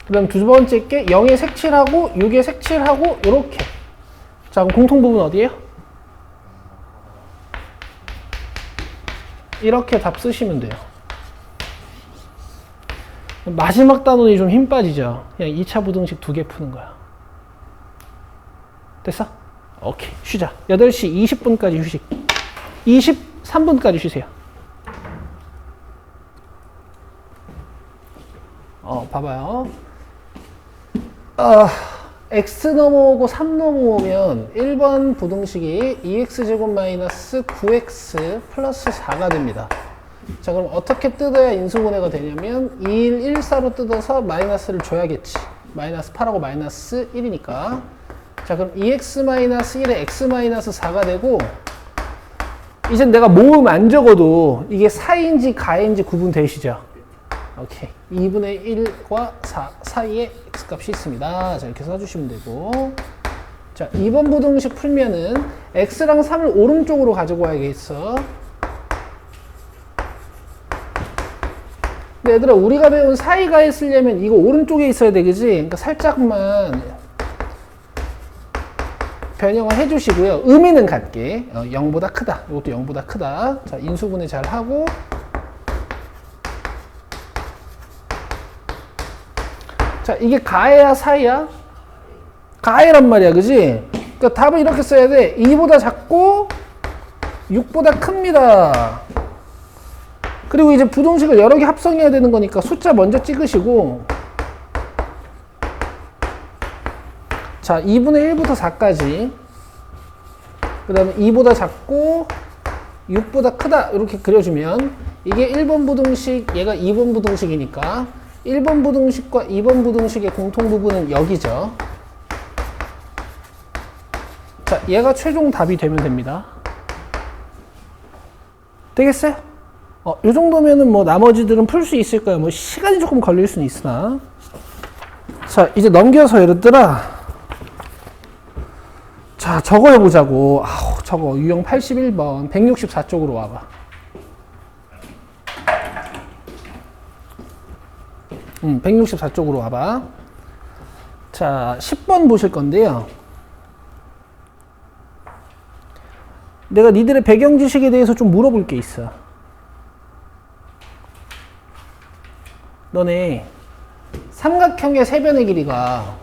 그 다음 두 번째 게 0에 색칠하고 6에 색칠하고 요렇게. 자, 그럼 공통 부분 어디예요? 이렇게 답 쓰시면 돼요. 마지막 단원이 좀 힘 빠지죠. 그냥 2차 부등식 2개 푸는 거야. 됐어? 오케이. 쉬자. 8시 20분까지 휴식. 23분까지 쉬세요. 봐봐요. x 넘어오고 3 넘어오면 1번 부등식이 2x제곱 마이너스 9x 플러스 4가 됩니다. 자, 그럼 어떻게 뜯어야 인수분해가 되냐면 2114로 뜯어서 마이너스를 줘야겠지. 마이너스 8하고 마이너스 1이니까. 자, 그럼 2x 마이너스 1에 x 마이너스 4가 되고, 이제 내가 모음 안 적어도 이게 사인지 가인지 구분되시죠? 오케이. 2분의 1과 4 사이에 x값이 있습니다. 자, 이렇게 써주시면 되고. 자, 2번 부등식 풀면은 x랑 3을 오른쪽으로 가지고 와야겠어. 근데 얘들아, 우리가 배운 사이가에 쓰려면 이거 오른쪽에 있어야 돼, 그지? 그러니까 살짝만 변형을 해주시고요. 의미는 같게. 0보다 크다. 이것도 0보다 크다. 자, 인수분해 잘 하고. 자, 이게 가해야 사이야? 가해란 말이야, 그지? 그러니까 답을 이렇게 써야 돼. 2보다 작고 6보다 큽니다. 그리고 이제 부등식을 여러 개 합성해야 되는 거니까 숫자 먼저 찍으시고, 자, 2분의 1부터 4까지, 그 다음에 2보다 작고 6보다 크다 이렇게 그려주면 이게 1번 부등식, 얘가 2번 부등식이니까 1번 부등식과 2번 부등식의 공통 부분은 여기죠. 자, 얘가 최종 답이 되면 됩니다. 되겠어요? 이 정도면은 뭐 나머지들은 풀 수 있을 거예요. 뭐 시간이 조금 걸릴 수는 있으나. 자, 이제 넘겨서 얘들아. 자, 저거 해보자고. 저거 유형 81번 164쪽으로 와봐. 164쪽으로 와봐. 자, 10번 보실 건데요. 내가 니들의 배경 지식에 대해서 좀 물어볼 게 있어. 너네 삼각형의 세변의 길이가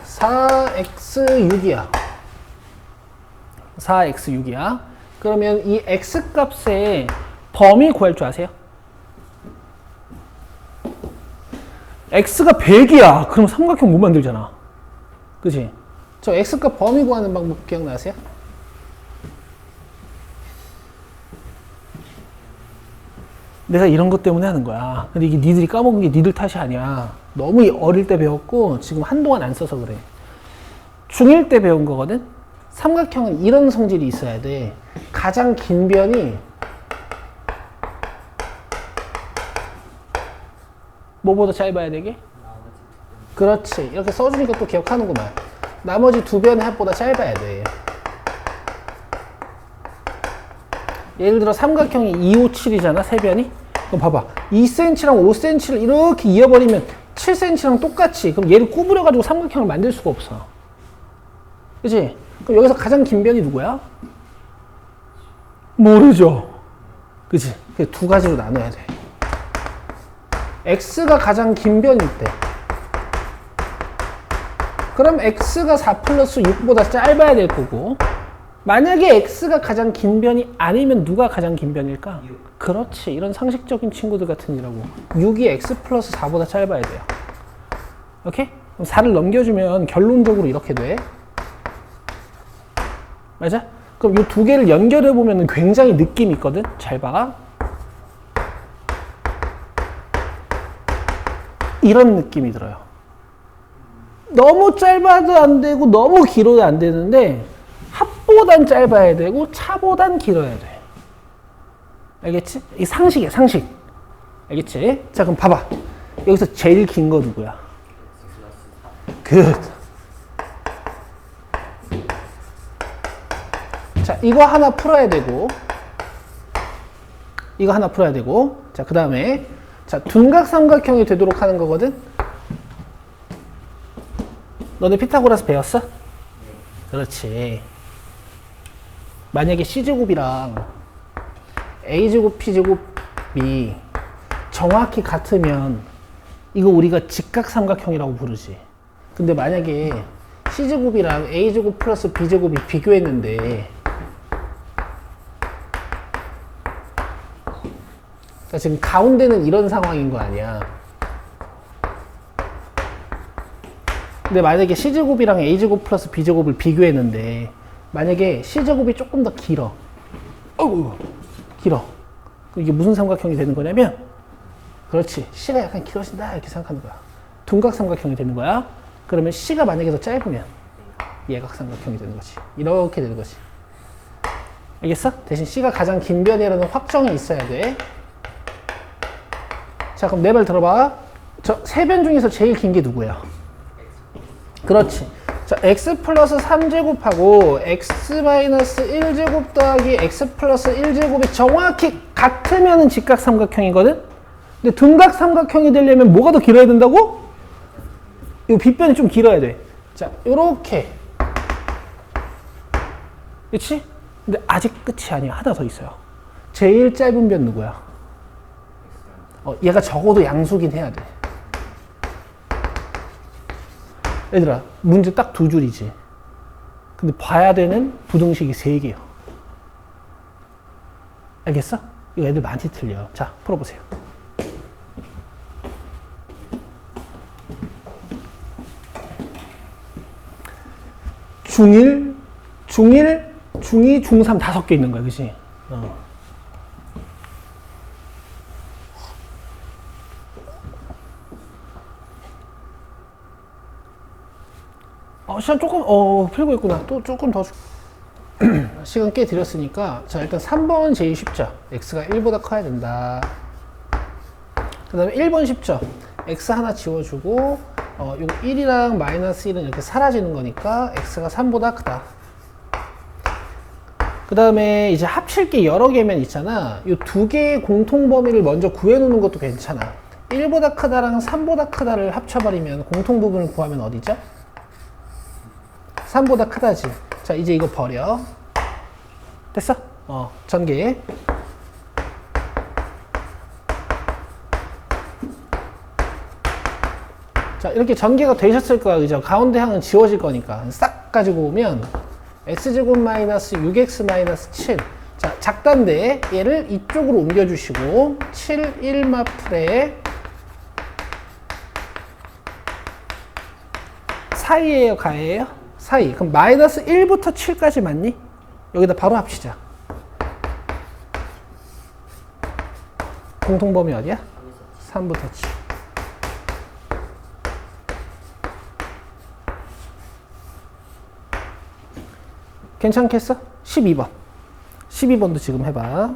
(4x6이야) 4x6이야. 그러면 이 x값의 범위 구할 줄 아세요? x가 100이야. 그럼 삼각형 못 만들잖아. 그치? 저 x값 범위 구하는 방법 기억나세요? 내가 이런 것 때문에 하는 거야. 근데 이게 니들이 까먹은 게 니들 탓이 아니야. 너무 어릴 때 배웠고 지금 한동안 안 써서 그래. 중1 때 배운 거거든? 삼각형은 이런 성질이 있어야 돼. 가장 긴 변이 뭐보다 짧아야 되게? 그렇지. 이렇게 써주니까 또 기억하는구만. 나머지 두 변의 합보다 짧아야 돼. 예를 들어 삼각형이 2, 5, 7이잖아, 세 변이. 그럼 봐봐. 2cm랑 5cm를 이렇게 이어버리면 7cm랑 똑같이. 그럼 얘를 구부려가지고 삼각형을 만들 수가 없어. 그치? 그럼 여기서 가장 긴 변이 누구야? 모르죠. 그치? 두 가지로 나눠야 돼. x가 가장 긴 변일 때. 그럼 x가 4 플러스 6보다 짧아야 될 거고, 만약에 x가 가장 긴 변이 아니면 누가 가장 긴 변일까? 6. 그렇지. 이런 상식적인 친구들 같은 이라고. 6이 x 플러스 4보다 짧아야 돼요. 오케이? 그럼 4를 넘겨주면 결론적으로 이렇게 돼. 맞아? 그럼 이 두 개를 연결해보면 굉장히 느낌이 있거든? 잘 봐. 이런 느낌이 들어요. 너무 짧아도 안 되고 너무 길어도 안 되는데 합보단 짧아야 되고 차보단 길어야 돼. 알겠지? 이 상식이야, 상식. 알겠지? 자, 그럼 봐봐. 여기서 제일 긴 거 누구야? 굿. 자, 이거 하나 풀어야 되고, 이거 하나 풀어야 되고, 자, 그 다음에, 자, 둔각 삼각형이 되도록 하는 거거든? 너네 피타고라스 배웠어? 그렇지. 만약에 C제곱이랑 A제곱, P제곱이 정확히 같으면 이거 우리가 직각삼각형이라고 부르지. 근데 만약에 C제곱이랑 A제곱 플러스 B제곱이 비교했는데 그러니까 지금 가운데는 이런 상황인 거 아니야. 근데 만약에 C제곱이랑 A제곱 플러스 B제곱을 비교했는데 만약에 C제곱이 조금 더 길어. 어우, 길어. 그럼 이게 무슨 삼각형이 되는 거냐면 그렇지. C가 약간 길어진다 이렇게 생각하는 거야. 둔각 삼각형이 되는 거야. 그러면 C가 만약에 더 짧으면 예각 삼각형이 되는 거지. 이렇게 되는 거지. 알겠어? 대신 C가 가장 긴 변이라는 확정이 있어야 돼. 자, 그럼 내 말 들어봐. 저 세 변 중에서 제일 긴 게 누구야? 그렇지. 자, x 플러스 3제곱하고 x 마이너스 1제곱 더하기 x 플러스 1제곱이 정확히 같으면 직각삼각형이거든? 근데 둔각삼각형이 되려면 뭐가 더 길어야 된다고? 이 빗변이 좀 길어야 돼. 자, 요렇게. 그치? 근데 아직 끝이 아니야. 하나 더 있어요. 제일 짧은 변 누구야? 얘가 적어도 양수긴 해야 돼. 얘들아, 문제 딱 두 줄이지. 근데 봐야 되는 부등식이 세 개요. 알겠어? 이거 애들 많이 틀려. 자, 풀어보세요. 중1, 중1, 중2, 중3 다섯 개 있는 거야. 그치? 시간 조금, 풀고 있구나. 또 조금 더. 시간 꽤 들였으니까. 자, 일단 3번 제일 쉽죠. x가 1보다 커야 된다. 그 다음에 1번 쉽죠. x 하나 지워주고, 요거 1이랑 마이너스 1은 이렇게 사라지는 거니까 x가 3보다 크다. 그 다음에 이제 합칠 게 여러 개면 있잖아. 요 두 개의 공통 범위를 먼저 구해놓는 것도 괜찮아. 1보다 크다랑 3보다 크다를 합쳐버리면 공통 부분을 구하면 어디죠? 3보다 크다지. 자, 이제 이거 버려. 됐어? 전개. 자, 이렇게 전개가 되셨을 거야. 그죠? 가운데 항은 지워질 거니까. 싹 가지고 오면 x제곱 마이너스 6x 마이너스 7. 자, 작단데 얘를 이쪽으로 옮겨주시고 7, 1마풀에 사이에요, 가에요? 사이. 그럼 마이너스 1부터 7까지 맞니? 여기다 바로 합치자. 공통범위 어디야? 3부터 7. 괜찮겠어? 12번. 12번도 지금 해봐.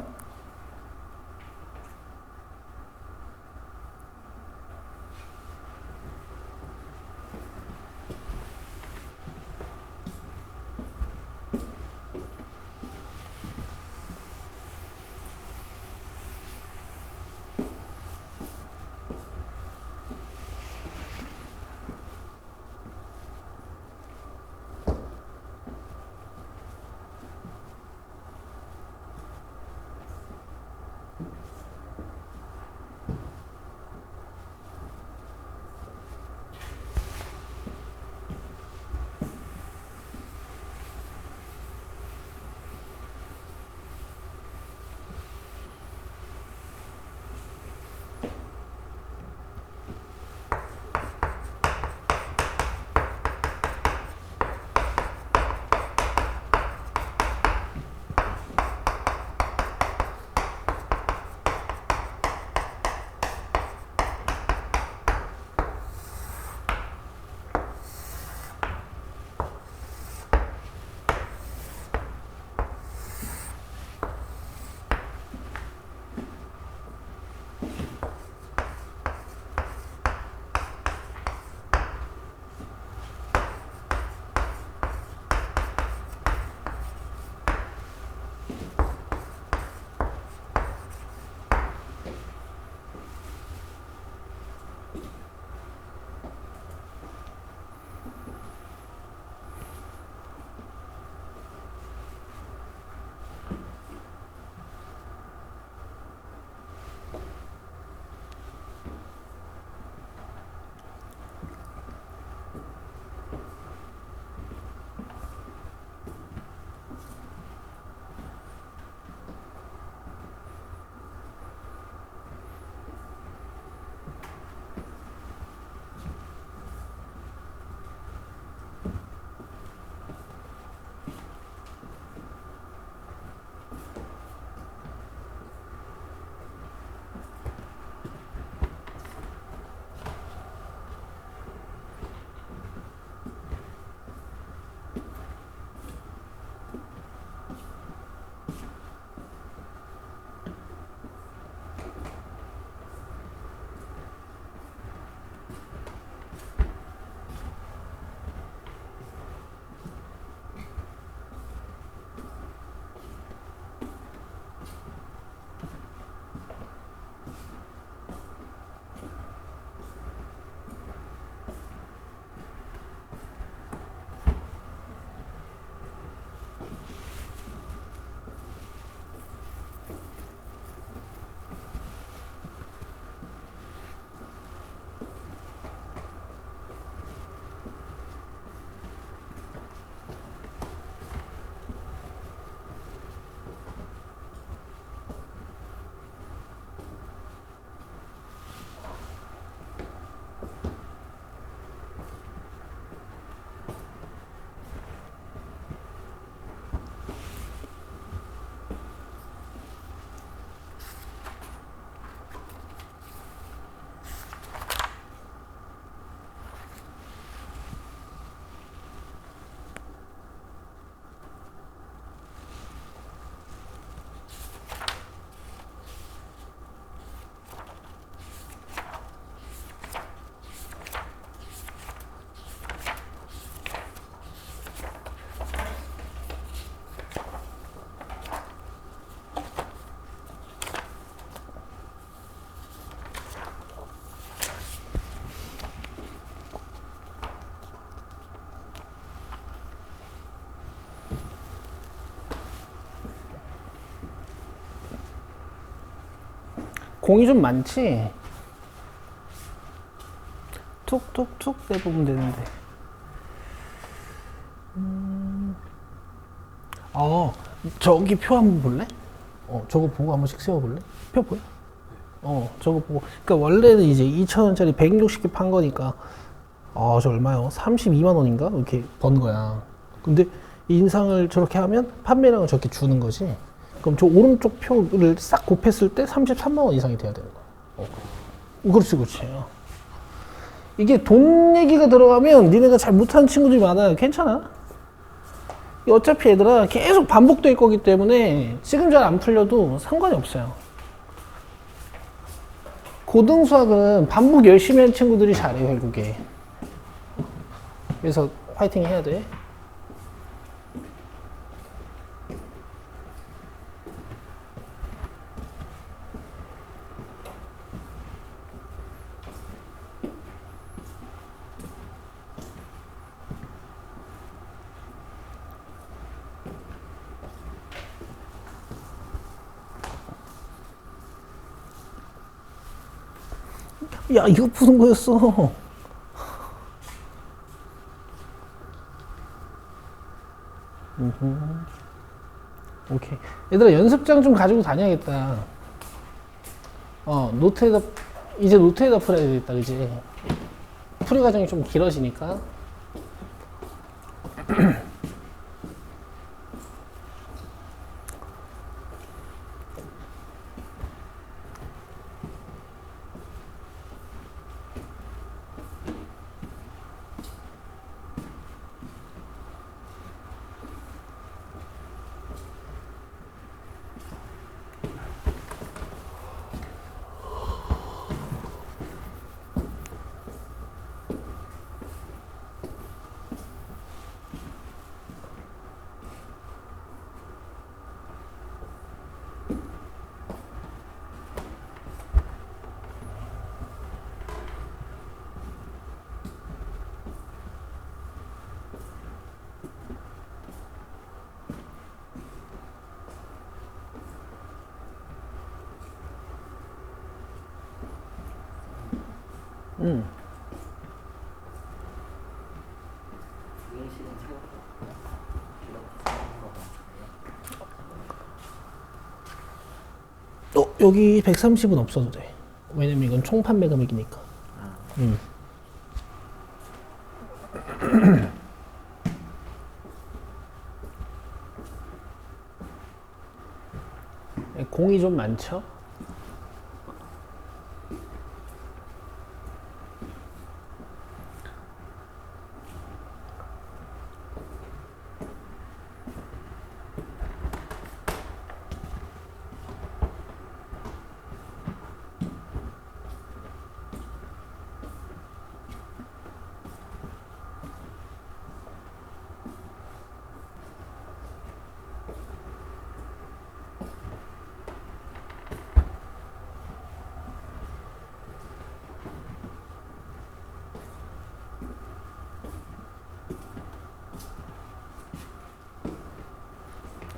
공이 좀 많지? 툭툭툭 내보면 되는데. 저기 표 한번 볼래? 저거 보고 한 번씩 세워볼래? 표 보여? 저거 보고. 그러니까 원래는 이제 2,000원짜리 160개 판 거니까, 저 얼마요? 32만 원인가? 이렇게 번 거야. 근데 인상을 저렇게 하면 판매량을 저렇게 주는 거지. 그럼 저 오른쪽 표를 싹 곱했을 때 33만 원 이상이 돼야 되는 거야. 그렇지, 그렇지. 이게 돈 얘기가 들어가면 니네가 잘 못하는 친구들이 많아요. 괜찮아. 어차피 얘들아 계속 반복될 거기 때문에 지금 잘 안 풀려도 상관이 없어요. 고등수학은 반복 열심히 한 친구들이 잘해요, 결국에. 그래서 화이팅 해야 돼. 야, 이거 푸는 거였어. 오케이. 얘들아, 연습장 좀 가지고 다녀야겠다. 노트에다, 이제 노트에다 풀어야 되겠다, 그지? 풀이 과정이 좀 길어지니까. 이행시는 여기 130은 없어도 돼. 왜냐면 이건 총 판매 금액이니까. 공이 좀 많죠?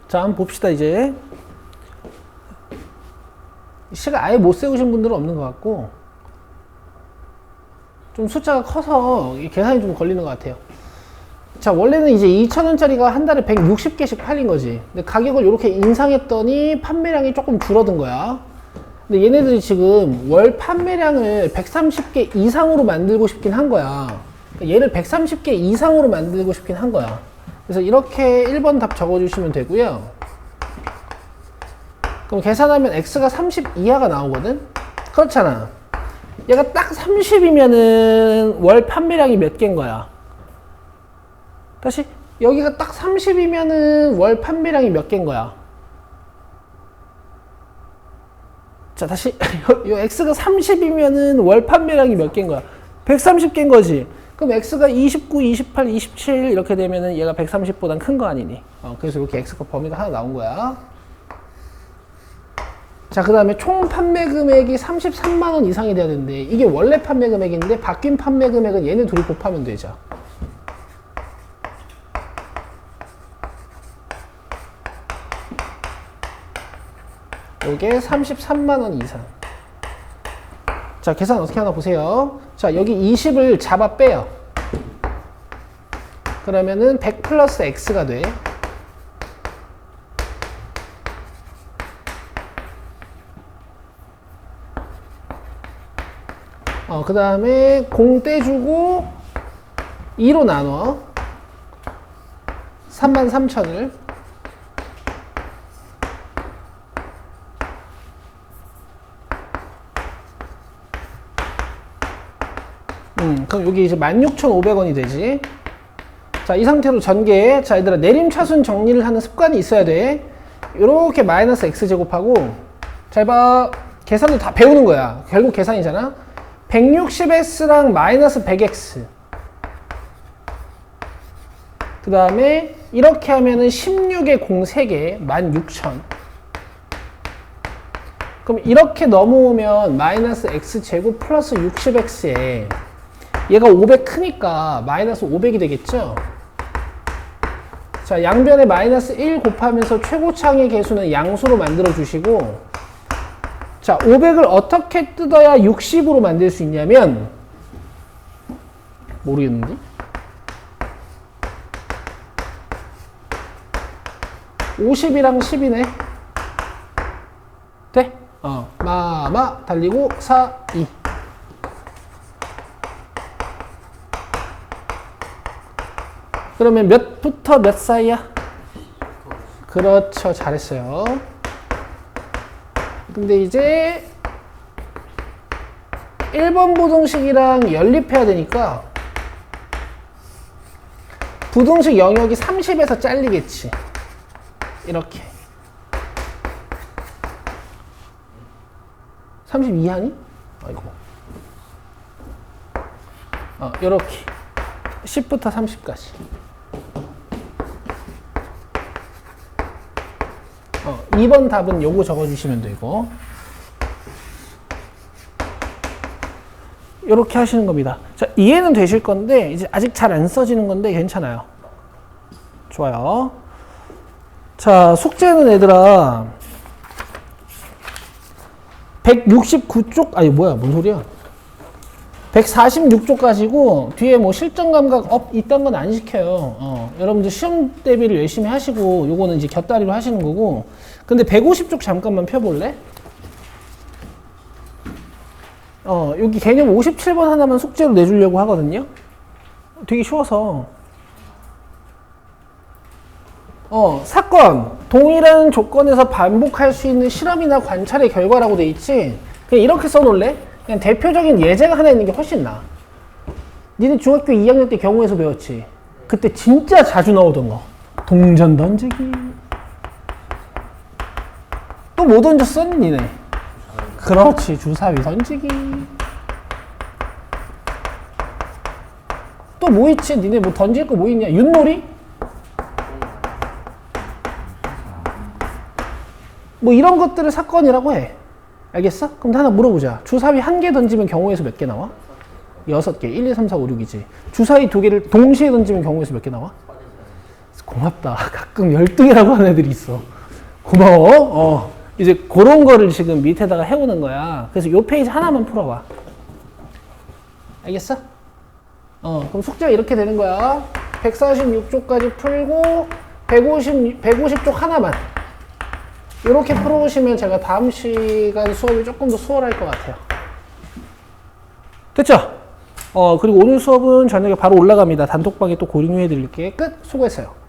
자, 한번 봅시다, 이제. 시간 아예 못 세우신 분들은 없는 것 같고, 좀 숫자가 커서 계산이 좀 걸리는 것 같아요. 자, 원래는 이제 2,000원짜리가 한 달에 160개씩 팔린 거지. 근데 가격을 이렇게 인상했더니 판매량이 조금 줄어든 거야. 근데 얘네들이 지금 월 판매량을 130개 이상으로 만들고 싶긴 한 거야. 얘를 130개 이상으로 만들고 싶긴 한 거야. 그래서 이렇게 1번 답 적어주시면 되고요. 그럼 계산하면 x가 30 이하가 나오거든? 그렇잖아. 얘가 딱 30이면은 월 판매량이 몇 개인 거야? 다시, 여기가 딱 30이면은 월 판매량이 몇 개인 거야? 자, 다시, 요 x가 30이면은 월 판매량이 몇 개인 거야? 130개인 거지. 그럼 x가 29, 28, 27 이렇게 되면은 얘가 130보단 큰 거 아니니? 그래서 이렇게 x값 범위가 하나 나온 거야. 자, 그 다음에 총 판매 금액이 33만 원 이상이 돼야 되는데, 이게 원래 판매 금액인데 바뀐 판매 금액은 얘네 둘이 곱하면 되죠. 요게 33만 원 이상. 자, 계산 어떻게 하나 보세요. 자, 여기 20을 잡아 빼요. 그러면은 100 플러스 x가 돼. 그 다음에 공 떼주고 2로 나눠 33,000을 그럼 여기 이제 16,500원이 되지. 자, 이 상태로 전개. 자, 얘들아, 내림차순 정리를 하는 습관이 있어야 돼. 요렇게 마이너스 x제곱하고, 잘 봐. 계산도 다 배우는 거야. 결국 계산이잖아. 160x랑 마이너스 100x. 그 다음에 이렇게 하면은 16에 공 3개, 16,000. 그럼 이렇게 넘어오면 마이너스 x제곱 플러스 60x에 얘가 500 크니까 마이너스 500이 되겠죠? 자, 양변에 마이너스 1 곱하면서 최고창의 개수는 양수로 만들어 주시고, 자, 500을 어떻게 뜯어야 60으로 만들 수 있냐면, 모르겠는데? 50이랑 10이네. 돼? 마마 달리고 4, 2. 그러면 몇부터 몇 사이야? 그렇죠. 잘했어요. 근데 이제 1번 부등식이랑 연립해야 되니까 부등식 영역이 30에서 잘리겠지. 이렇게. 32 하니? 아이고. 이렇게. 10부터 30까지. 2번 답은 요거 적어주시면 되고, 요렇게 하시는 겁니다. 자, 이해는 되실 건데, 이제 아직 잘 안 써지는 건데, 괜찮아요. 좋아요. 자, 숙제는 얘들아, 169쪽, 아니, 뭐야, 뭔 소리야. 146쪽 가지고, 뒤에 뭐 실전 감각 업, 이딴 건 안 시켜요. 여러분들 시험 대비를 열심히 하시고, 요거는 이제 곁다리로 하시는 거고, 근데 150쪽 잠깐만 펴볼래? 여기 개념 57번 하나만 숙제로 내주려고 하거든요. 되게 쉬워서. 사건. 동일한 조건에서 반복할 수 있는 실험이나 관찰의 결과라고 돼 있지. 그냥 이렇게 써놓을래? 그냥 대표적인 예제가 하나 있는 게 훨씬 나아. 니네 중학교 2학년 때 경우에서 배웠지? 그때 진짜 자주 나오던 거. 동전 던지기. 또 뭐 던졌어, 니네? 그렇지, 주사위 던지기. 또 뭐 있지? 니네 뭐 던질 거 뭐 있냐? 윷놀이? 뭐 이런 것들을 사건이라고 해. 알겠어? 그럼 하나 물어보자. 주사위 1개 던지면 경우에서 몇 개 나와? 6개. 1, 2, 3, 4, 5, 6이지. 주사위 2개를 동시에 던지면 경우에서 몇 개 나와? 고맙다. 가끔 12개라고 하는 애들이 있어. 고마워. 이제 그런 거를 지금 밑에다가 해오는 거야. 그래서 요 페이지 하나만 풀어봐. 알겠어? 그럼 숙제가 이렇게 되는 거야. 146쪽까지 풀고 150쪽 하나만. 이렇게 풀어오시면 제가 다음 시간 수업이 조금 더 수월할 것 같아요. 됐죠? 그리고 오늘 수업은 저녁에 바로 올라갑니다. 단톡방에 또 공유해 드릴게. 끝! 수고했어요.